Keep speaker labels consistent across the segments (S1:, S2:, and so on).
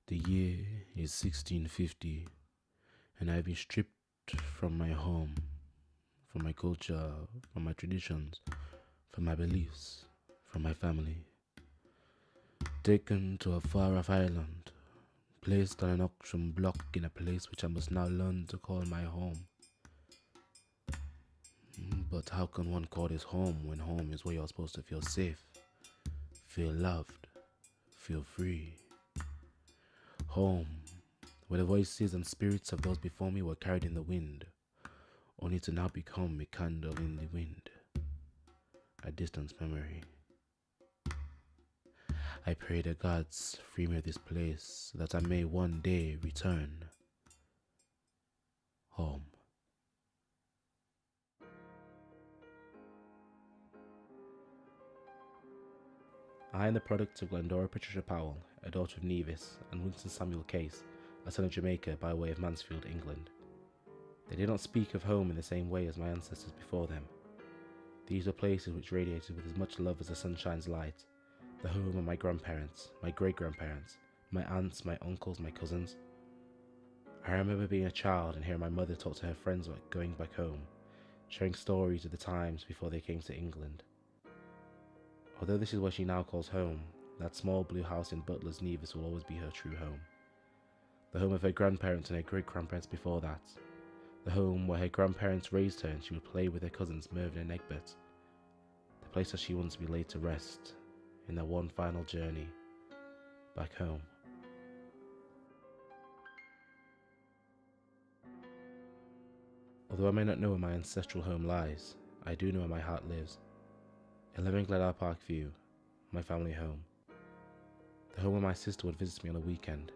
S1: The year is 1650, and I have been stripped from my home, from my culture, from my traditions, from my beliefs, from my family. Taken to a far off island, placed on an auction block in a place which I must now learn to call my home. But how can one call this home when home is where you're supposed to feel safe, feel loved, feel free? Home, where the voices and spirits of those before me were carried in the wind, only to now become a candle in the wind, a distant memory. I pray the gods free me of this place, so that I may one day return home. I am the product of Glendora Patricia Powell, a daughter of Nevis, and Winston Samuel Case, a son of Jamaica by way of Mansfield, England. They did not speak of home in the same way as my ancestors before them. These were places which radiated with as much love as the sun shines light, the home of my grandparents, my great-grandparents, my aunts, my uncles, my cousins. I remember being a child and hearing my mother talk to her friends about going back home, sharing stories of the times before they came to England. Although this is what she now calls home, that small blue house in Butler's Nevis will always be her true home. The home of her grandparents and her great-grandparents before that. The home where her grandparents raised her and she would play with her cousins Mervyn and Egbert. The place that she wants to be laid to rest in their one final journey back home. Although I may not know where my ancestral home lies, I do know where my heart lives. 11 Glenelg Park View, my family home. The home where my sister would visit me on a weekend.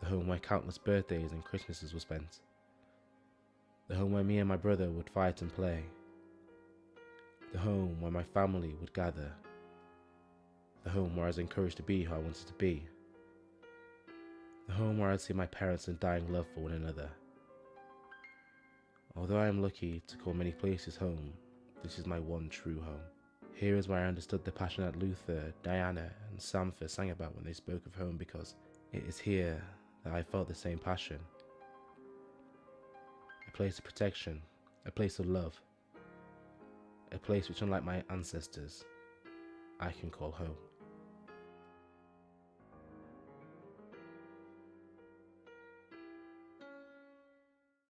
S1: The home where countless birthdays and Christmases were spent. The home where me and my brother would fight and play. The home where my family would gather. The home where I was encouraged to be who I wanted to be. The home where I'd see my parents in dying love for one another. Although I am lucky to call many places home, this is my one true home. Here is where I understood the passion that Luther, Diana, and Sampha sang about when they spoke of home, because it is here that I felt the same passion. A place of protection, a place of love, a place which, unlike my ancestors, I can call home.